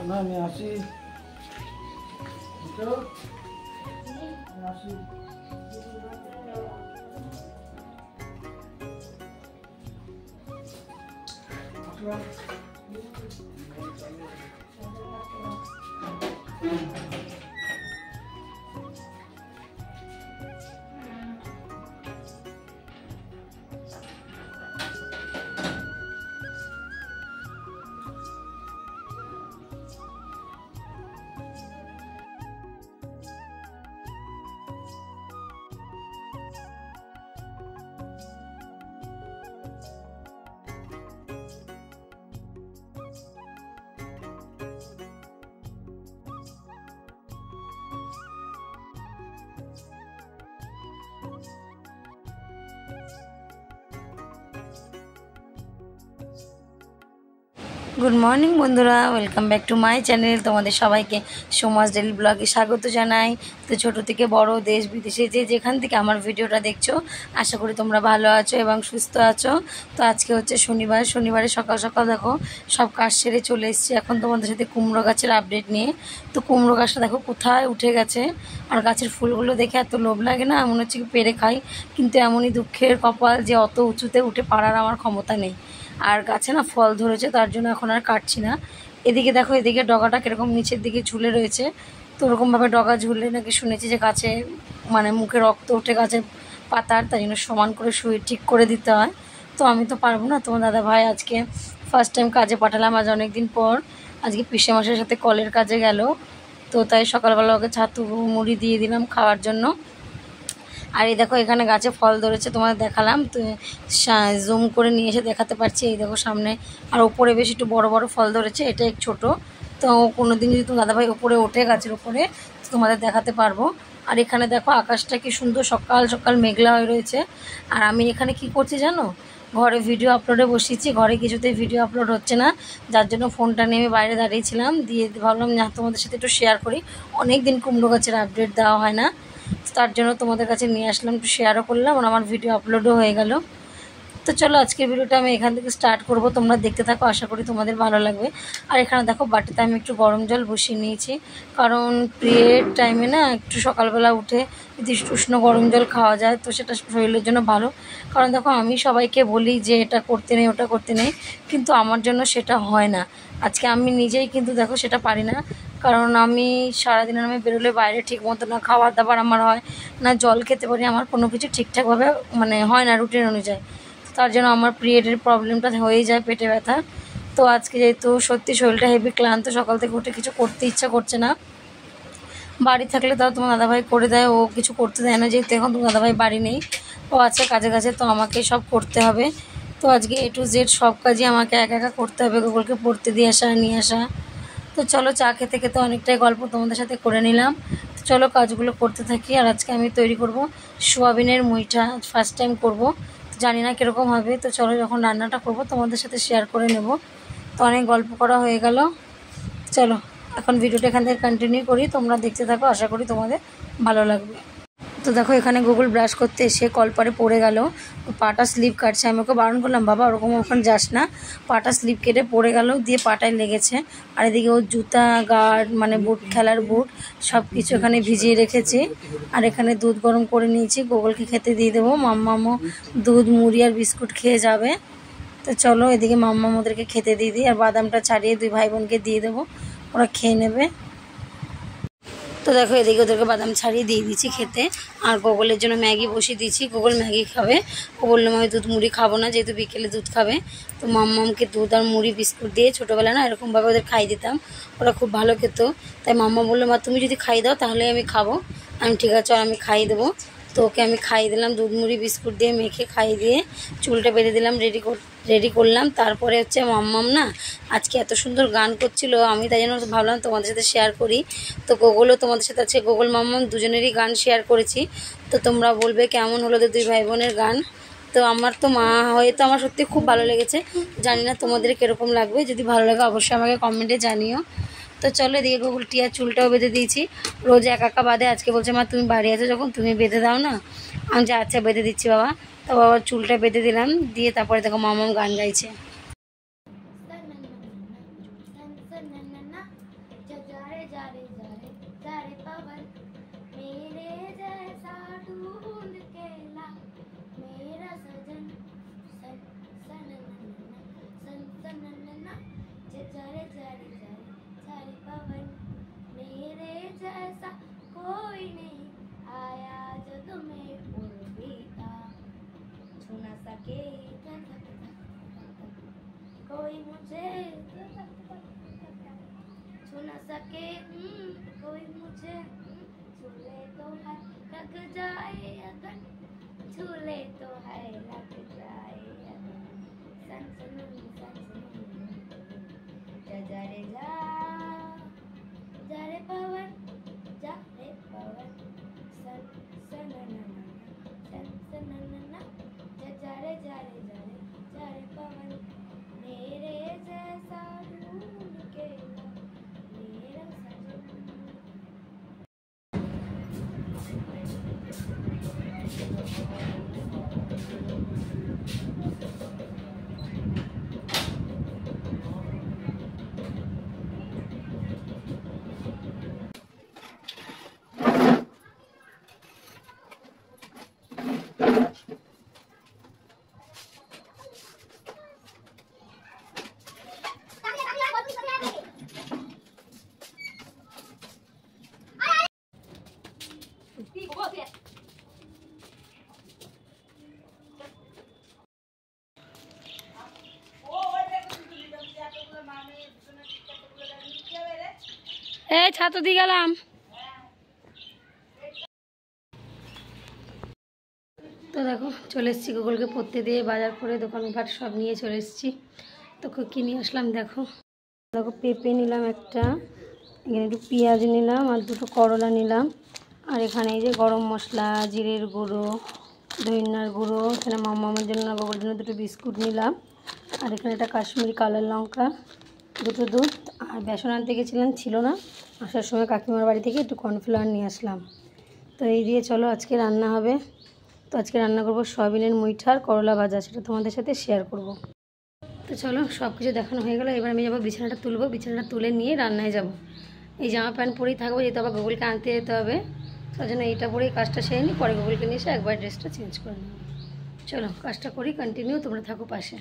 না আমি আসি তো আসি গুড মর্নিং বন্ধুরা, welcome back to my channel. তোমাদের সবাইকে সোমাস ডেইলি ব্লগে স্বাগত জানাই। তো ছোটো থেকে বড়, দেশ বিদেশে যেখান থেকে আমার ভিডিওটা দেখছো, আশা করি তোমরা ভালো আছো এবং সুস্থ আছো। তো আজকে হচ্ছে শনিবারে সকাল সকাল দেখো সব কাজ সেরে চলে এসেছি এখন তোমাদের সাথে কুমড়ো গাছের আপডেট নিয়ে। তো কুমড়ো গাছটা দেখো কোথায় উঠে গেছে, আর গাছের ফুলগুলো দেখে এত লোভ লাগে না, মনে হচ্ছে কি পেরে খাই, কিন্তু এমনই দুঃখের কপাল যে অত উঁচুতে উঠে পারার আমার ক্ষমতা নেই। আর গাছে না ফল ধরেছে, তার জন্য এখন আর কাটছি না। এদিকে দেখো, এদিকে ডগাটা কীরকম নিচের দিকে ঝুলে রয়েছে। তো ওরকমভাবে ডগা ঝুললে নাকি শুনেছি যে গাছে মানে মুখে রক্ত উঠে গাছের পাতার, তাই জন্য সমান করে শুয়ে ঠিক করে দিতে হয়। তো আমি তো পারবো না। তোমার দাদা ভাই আজকে ফার্স্ট টাইম কাজে পাঠালাম, আজ অনেক দিন পর। আজকে পিসে মাসের সাথে কলের কাজে গেল, তো তাই সকালবেলা ওকে ছাতু মুড়ি দিয়ে দিলাম খাওয়ার জন্য। আর এই দেখো এখানে গাছে ফল ধরেছে, তোমাদের দেখালাম তো, জুম করে নিয়ে এসে দেখাতে পারছি। এই দেখো সামনে, আর ওপরে বেশ একটু বড় বড় ফল ধরেছে, এটা এক ছোট। তো কোনো দিন যদি তোমার দাদাভাই ওপরে ওঠে গাছের ওপরে, তো তোমাদের দেখাতে পারবো। আর এখানে দেখো আকাশটা কি সুন্দর, সকাল সকাল মেঘলা হয়ে রয়েছে। আর আমি এখানে কি করছি জানো, ঘরে ভিডিও আপলোডে বসিয়েছি, ঘরে কিছুতেই ভিডিও আপলোড হচ্ছে না, যার জন্য ফোনটা নিয়ে আমি বাইরে দাঁড়িয়েছিলাম, দিয়ে ভাবলাম না তোমাদের সাথে একটু শেয়ার করি। অনেক দিন কুমড়ো গাছের আপডেট দেওয়া হয় না, তার জন্য তোমাদের কাছে নিয়ে আসলাম, একটু শেয়ারও করলাম, আর আমার ভিডিও আপলোডও হয়ে গেল। তো চলো আজকের ভিডিওটা আমি এখান থেকে স্টার্ট করব, তোমরা দেখতে থাকো, আশা করি তোমাদের ভালো লাগবে। আর এখানে দেখো বাটিতে আমি একটু গরম জল বসিয়ে নিয়েছি, কারণ পিরিয়ড টাইমে না একটু সকালবেলা উঠে যদি উষ্ণ গরম জল খাওয়া যায় তো সেটা শরীরের জন্য ভালো। কারণ দেখো আমি সবাইকে বলি যে এটা করতে নেই ওটা করতে নেই, কিন্তু আমার জন্য সেটা হয় না। আজকে আমি নিজেই কিন্তু দেখো সেটা পারি না, কারণ আমি সারাদিনের আমি বেরোলে বাইরে ঠিক মতো না খাবার দাবার আমার হয় না, জল খেতে পারি, আমার কোনো কিছু ঠিকঠাকভাবে মানে হয় না রুটিন অনুযায়ী। তার জন্য আমার পিরিয়ডের প্রবলেমটা হয়েই যায়, পেটে ব্যথা। তো আজকে যেহেতু সত্যি শরীরটা হেভি ক্লান্ত, সকাল থেকে উঠে কিছু করতে ইচ্ছা করছে না। বাড়ি থাকলে তাও তোমার দাদাভাই করে দেয়, ও কিছু করতে দেয় না, যেহেতু এখন তোমার দাদাভাই বাড়ি নেই, ও আছে কাজে কাজে, তো আমাকে সব করতে হবে। তো আজকে A to Z সব কাজই আমাকে একা একা করতে হবে, গুগলকে পড়তে দিয়ে আসা নিয়ে আসা। তো চলো চা খেতে খেতে অনেকটাই গল্প তোমাদের সাথে করে নিলাম, তো চলো কাজগুলো করতে থাকি। আর আজকে আমি তৈরি করব সোয়াবিনের মুইঠা, ফার্স্ট টাইম করব, জানি না কীরকম হবে। তো চলো যখন রান্নাটা করব তোমাদের সাথে শেয়ার করে নেব। তো অনেক গল্প করা হয়ে গেল, চলো এখন ভিডিওটা এখান থেকে কন্টিনিউ করি, তোমরা দেখতে থাকো, আশা করি তোমাদের ভালো লাগবে। তো দেখো এখানে গুগল ব্রাশ করতে এসে কলপারে পড়ে গেল, পাটা স্লিপ কাটছে। আমি ওকে বারণ করলাম, বাবা ওরকম ওখানে যাস না, পাটা স্লিপ কেটে পড়ে গেল, দিয়ে পাটায় লেগেছে। আর এদিকে ওর জুতা, গার্ড মানে বুট, খেলার বুট সব কিছু এখানে ভিজিয়ে রেখেছি। আর এখানে দুধ গরম করে নিয়েছি, গুগলকে খেতে দিয়ে দেবো। মাম্মামও দুধ মুড়ি আর বিস্কুট খেয়ে যাবে। তো চলো এদিকে মাম্মাম ওদেরকে খেতে দিয়ে দিই, আর বাদামটা ছাড়িয়ে দুই ভাই বোনকে দিয়ে দেবো, ওরা খেয়ে নেবে। তো দেখো এদিকে ওদেরকে বাদাম ছাড়িয়ে দিয়ে দিচ্ছি খেতে, আর গোগলের জন্য ম্যাগি বসিয়ে দিয়েছি, গোগল ম্যাগি খাবে। ও বললাম আমি দুধ মুড়ি খাবো না, যেহেতু বিকেলে দুধ খাবে। তো মাম্মামকে দুধ আর মুড়ি বিস্কুট দিয়ে ছোটোবেলা না এরকমভাবে ওদের খাই দিতাম, ওরা খুব ভালো খেত। তাই মাম্মা বললো মা তুমি যদি খাই দাও তাহলে আমি খাবো। আমি ঠিক আছে আমি খাইয়ে দেবো। তো ওকে আমি খাইয়ে দিলাম, দুধ মুড়ি বিস্কুট দিয়ে মেখে খাইয়ে দিয়ে চুলটা বেঁধে দিলাম, রেডি করলাম। তারপরে হচ্ছে মাম্মাম না আজকে এত সুন্দর গান করছিল, আমি তাই জন্য ভাবলাম তোমাদের সাথে শেয়ার করি। তো গুগলও তোমাদের সাথে আছে, গুগল মাম্মাম দুজনেরই গান শেয়ার করেছি। তো তোমরা বলবে কেমন হলো দুই ভাই বোনের গান। তো আমার তো মা হয়ে তো আমার সত্যি খুব ভালো লেগেছে, জানি না তোমাদের কীরকম লাগবে, যদি ভালো লাগে অবশ্যই আমাকে কমেন্টে জানিও। তো চলো এদিকে গুগল টিয়ার চুলটাও বেঁধে দিয়েছি, রোজ একা বাঁধে, আজকে বলছে মা তুমি বাড়ি আছো যখন তুমি বেঁধে দাও না। আমি যে আচ্ছা বেঁধে দিচ্ছি বাবা। তো বাবার চুলটা বেঁধে দিলাম, দিয়ে তারপরে দেখো মামাম গান গাইছে। कोई मुझे छू न सके, कोई मुझे छू ले तो है लग जाए अगर, छू ले तो है लग जाए अगर, सनसनी जा रे जा रे पवन, जा रे पवन, सन सननना सन सननना, जा रे पवन, मेरे जैसा ढूंढ के ला मेरा सजन। এই ছাত্র দিয়ে গেলাম। তো দেখো চলে এসেছি গুগলকে পড়তে দিয়ে, বাজার করে দোকানপাট সব নিয়ে চলে এসেছি। তো কী নিয়ে আসলাম দেখো, দেখো পেঁপে নিলাম একটা, এখানে একটু পেঁয়াজ নিলাম আর দুটো করলা নিলাম, আর এখানে এই যে গরম মশলা, জিরের গুঁড়ো, ধনিয়ার গুঁড়ো, এখানে মামার জন্য বাবার জন্য দুটো বিস্কুট নিলাম, আর এখানে একটা কাশ্মীরি কালার লঙ্কা, দুটো দুধ, আর বেসন আনতে গেছিলাম ছিল না, আসার সময় কাকিমার বাড়ি থেকে একটু কর্নফ্লাওয়ার নিয়ে আসলাম। তো এই দিয়ে চলো আজকে রান্না হবে। তো আজকে রান্না করব সয়াবিনের মুইঠার করলা ভাজা, সেটা তোমাদের সাথে শেয়ার করব। তো চলো সব কিছু দেখানো হয়ে গেলো, এবার আমি যাবো বিছানাটা তুলবো, বিছানাটা তুলে নিয়ে রান্নায় যাব। এই জামা প্যান্ট পরেই থাকবো, যেহেতু আবার গুগলকে আনতে যেতে হবে, তার জন্য এইটা পরেই কাজটা সেরে নিই, পরে গুগলকে নিয়ে এসে একবার ড্রেসটা চেঞ্জ করে নেব। চলো কাজটা করি, কন্টিনিউ, তোমরা থাকো পাশে।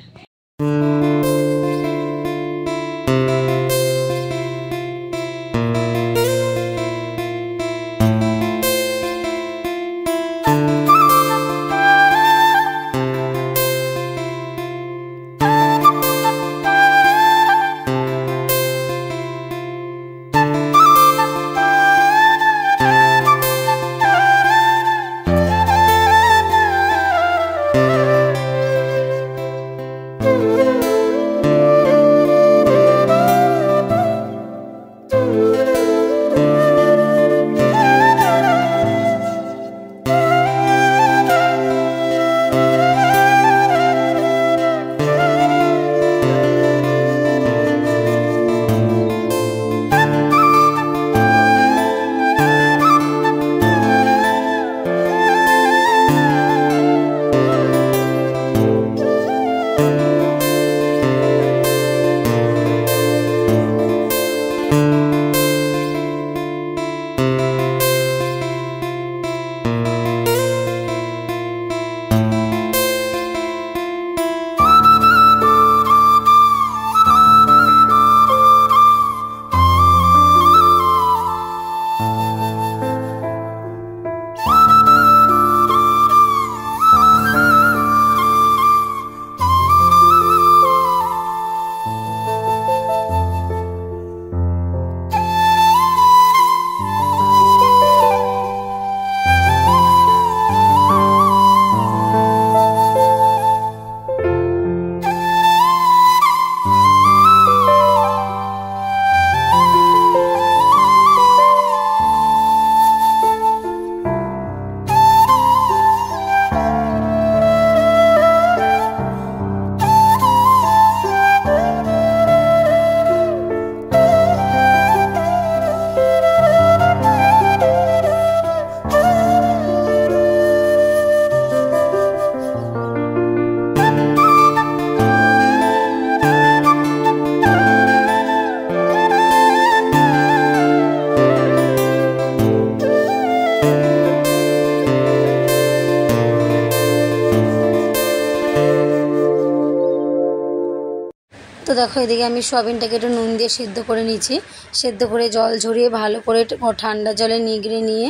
তো দেখো এদিকে আমি সয়াবিনটাকে একটু নুন দিয়ে সিদ্ধ করে নিয়েছি, সিদ্ধ করে জল ঝরিয়ে ভালো করে ঠান্ডা জলে নিগড়ে নিয়ে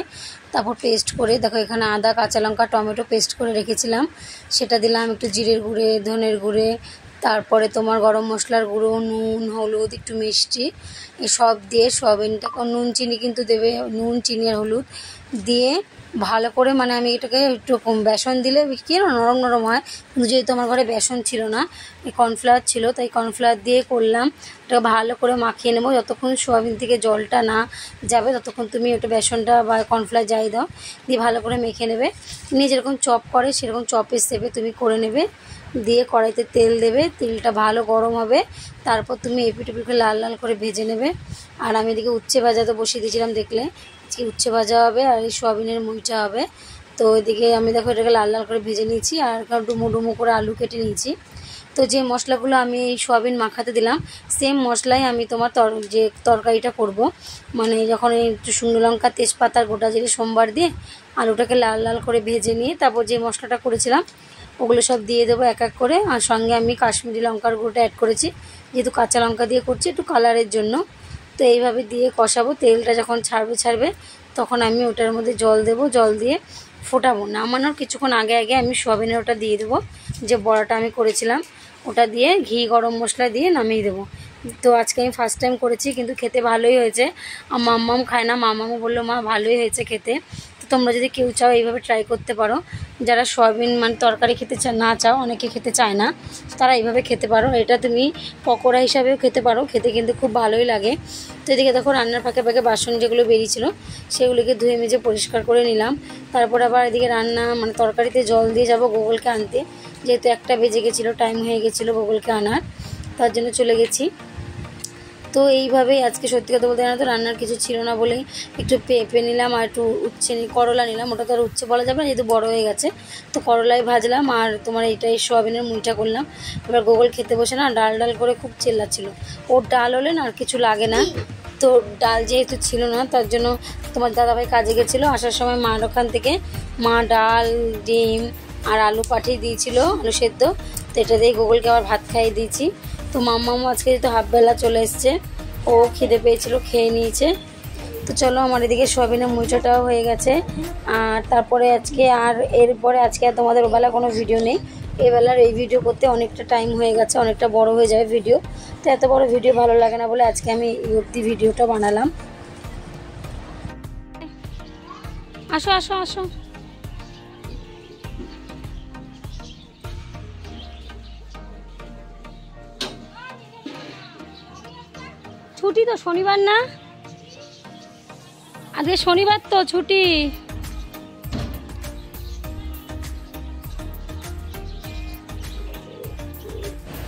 তারপর পেস্ট করে, দেখো এখানে আদা, কাঁচা লঙ্কা, টমেটো পেস্ট করে রেখেছিলাম, সেটা দিলাম, একটু জিরের গুঁড়ে, ধনের গুঁড়ে, তারপরে তোমার গরম মশলার গুঁড়ো, নুন, হলুদ, একটু মিষ্টি এসব দিয়ে সোয়াবিনটাকে, নুন চিনি কিন্তু দেবে, নুন চিনি আর হলুদ দিয়ে ভালো করে, মানে আমি এটাকে একটু বেসন দিলে কি নরম নরম হয়, কিন্তু যেহেতু আমার ঘরে বেসন ছিল না, এই কর্নফ্লাওয়ার ছিল, তাই কর্নফ্লাওয়ার দিয়ে করলাম। ওটা ভালো করে মাখিয়ে নেবো, যতক্ষণ সোয়াবিন থেকে জলটা না যাবে ততক্ষণ তুমি ওটা বেসনটা বা কর্নফ্লাওয়ার যাই দাও দিয়ে ভালো করে মেখে নেবে। নিয়ে যেরকম চপ করে সেরকম চপের শেপে তুমি করে নেবে। দিয়ে কড়াইতে তেল দেবে, তেলটা ভালো গরম হবে, তারপর তুমি এপিট ওপিট লাল লাল করে ভেজে নেবে। আর আমি এদিকে উচ্ছে ভাজা তো বসিয়ে দিয়েছিলাম, দেখলে আজকে উচ্ছে ভাজা হবে আর এই সোয়াবিনের মুইটা হবে। তো ওইদিকে আমি দেখো এটাকে লাল লাল করে ভেজে নিয়েছি আর ডুমো ডুমো করে আলু কেটে নিয়েছি। তো যে মশলাগুলো আমি এই সোয়াবিন মাখাতে দিলাম সেম মশলাই আমি তোমার যে তরকারিটা করব, মানে যখন একটু শুকনো লঙ্কা, তেজপাতার গোটা জিরে সোমবার দিয়ে আলুটাকে লাল লাল করে ভেজে নিয়ে তারপর যে মশলাটা করেছিলাম ওগুলো সব দিয়ে দেবো এক এক করে। আর সঙ্গে আমি কাশ্মীরি লঙ্কার গুঁড়োটা অ্যাড করেছি, যেহেতু কাঁচা লঙ্কা দিয়ে করছি একটু কালারের জন্য। তো এইভাবে দিয়ে কষাবো, তেলটা যখন ছাড়বে তখন আমি ওটার মধ্যে জল দেবো, জল দিয়ে ফোটাবো। নামানোর কিছুক্ষণ আগে আগে আমি সোয়াবিনের ওটা দিয়ে দেবো, যে বড়াটা আমি করেছিলাম ওটা দিয়ে ঘি গরম মশলা দিয়ে নামিয়ে দেবো। তো আজকে আমি ফার্স্ট টাইম করেছি, কিন্তু খেতে ভালোই হয়েছে। আর মাম্মাম খায় না, মাম্মামও বললো মা ভালোই হয়েছে খেতে। তো তোমরা যদি কেউ চাও এইভাবে ট্রাই করতে পারো, যারা সোয়াবিন মানে তরকারি খেতে না চাও, অনেকে খেতে চায় না, তারা এইভাবে খেতে পারো। এটা তুমি পকোড়া হিসাবেও খেতে পারো, খেতে কিন্তু খুব ভালোই লাগে। তো এদিকে দেখো রান্নার ফাঁকে ফাঁকে বাসন যেগুলো বেরিয়েছিল সেগুলিকে ধুয়ে মেজে পরিষ্কার করে নিলাম। তারপর আবার এদিকে রান্না মানে তরকারিতে জল দিয়ে যাব গোগলকে আনতে, যেহেতু 1টা বেজে গেছিলো, টাইম হয়ে গেছিলো গোগলকে আনার, তার জন্য চলে গেছি। তো এইভাবেই আজকে সত্যি কথা বলতে জানো তো রান্নার কিছু ছিল না বলেই একটু পেঁপে নিলাম আর একটু উচ্ছে করলা নিলাম, ওটা তো আর উচ্ছে বলা যাবে না যেহেতু বড় হয়ে গেছে। তো করলাই ভাজলাম আর তোমার এইটাই সোয়াবিনের মুইটা করলাম। এবার গোগল খেতে বসে না ডাল ডাল করে খুব চিল্লাচ্ছিল, ওর ডাল হলে না আর কিছু লাগে না। তো ডাল যেহেতু ছিল না তার জন্য তোমার দাদাভাই কাজে গেছিলো, আসার সময় মার ওখান থেকে মা ডাল, ডিম আর আলু পাঠিয়ে দিয়েছিল, আলু সেদ্ধ। তো এটা দিয়ে গোগলকে আবার ভাত খাইয়ে দিয়েছি। তো মাম্মামও আজকে যেহেতু হাফবেলা চলে এসছে, ও খিদে পেয়েছিল, খেয়ে নিয়েছে। তো চলো আমার এদিকে সোয়াবিনের মুইটাও হয়ে গেছে। আর তারপরে আজকে আর এরপরে আজকে আর তোমাদের ওবেলা কোনো ভিডিও নেই, এবেলার এই ভিডিও করতে অনেকটা টাইম হয়ে গেছে, অনেকটা বড় হয়ে যাবে ভিডিও। তো এত বড় ভিডিও ভালো লাগে না বলে আজকে আমি এই অবধি ভিডিওটা বানালাম। আসো আসো আসো। ছুটি তো শনিবার না, আজকে শনিবার তো ছুটি।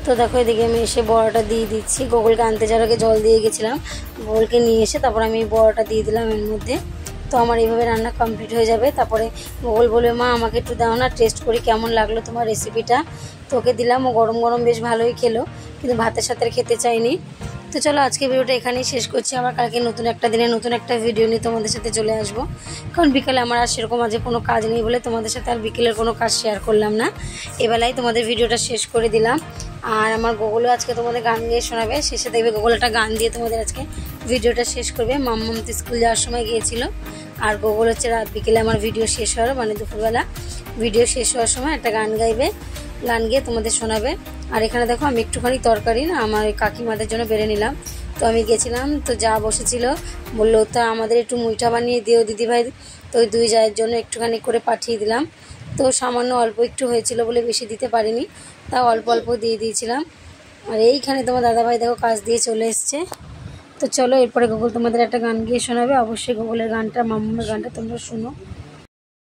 তো দেখো এদিকে আমি এসে বড়াটা দিয়ে দিচ্ছি, গোগলকে আনতে যাওয়ার আগে জল দিয়ে গেছিলাম, গোগলকে নিয়ে এসে তারপর আমি বড়াটা দিয়ে দিলাম এর মধ্যে। তো আমার এইভাবে রান্না কমপ্লিট হয়ে যাবে। তারপরে গোগল বলে মা আমাকে একটু দাও না, টেস্ট করি কেমন লাগলো তোমার রেসিপিটা। তো ওকে দিলাম, ও গরম গরম বেশ ভালোই খেলো, কিন্তু ভাতের সাথে খেতে চাইনি। তো চলো আজকে ভিডিওটা এখানেই শেষ করছি, আবার কালকে নতুন একটা দিনে নতুন একটা ভিডিও নিয়ে তোমাদের সাথে চলে আসবো। কারণ বিকেলে আমার আর সেরকম আজ কোনো কাজ নেই বলে তোমাদের সাথে আর বিকেলের কোনো কাজ শেয়ার করলাম না, এবেলায় তোমাদের ভিডিওটা শেষ করে দিলাম। আর আমার গোগলও আজকে তোমাদের গান গিয়ে শোনাবে, শেষে দেখবে গোগল একটা গান দিয়ে তোমাদের আজকে ভিডিওটা শেষ করবে। মাম্মাম তো স্কুল যাওয়ার সময় গিয়েছিল, আর গোগল হচ্ছে রাত বিকেলে আমার ভিডিও শেষ হওয়ার মানে দুপুরবেলা ভিডিও শেষ হওয়ার সময় একটা গান গাইবে, গান গিয়ে তোমাদের শোনাবে। আর এখানে দেখো আমি একটুখানি তরকারি না আমার কাকিমাদের জন্য বেড়ে নিলাম। তো আমি গেছিলাম, তো যা বসেছিল বললো তা আমাদের একটু মুইটা বানিয়ে দিও দিদিভাই। তো ওই 2 জায়ের জন্য একটুখানি করে পাঠিয়ে দিলাম। তো সামান্য অল্প একটু হয়েছিল বলে বেশি দিতে পারিনি, তাও অল্প অল্প দিয়ে দিয়েছিলাম। আর এইখানে তোমার দাদাভাই দেখো কাজ দিয়ে চলে এসছে। তো চলো এরপরে গোগল তোমাদের একটা গান গিয়ে শোনাবে, অবশ্যই গোগলের গানটা মাম্মামের গানটা তোমরা শুনো।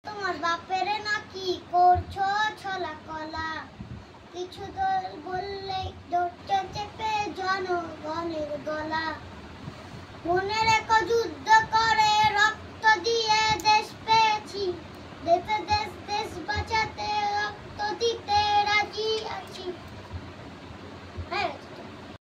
তোমার বাপের নাকি করছো ছলা কলা, কিছু দল বললে দৌড়তে চেপে জনগণের গলা, মনে রেখো যুদ্ধ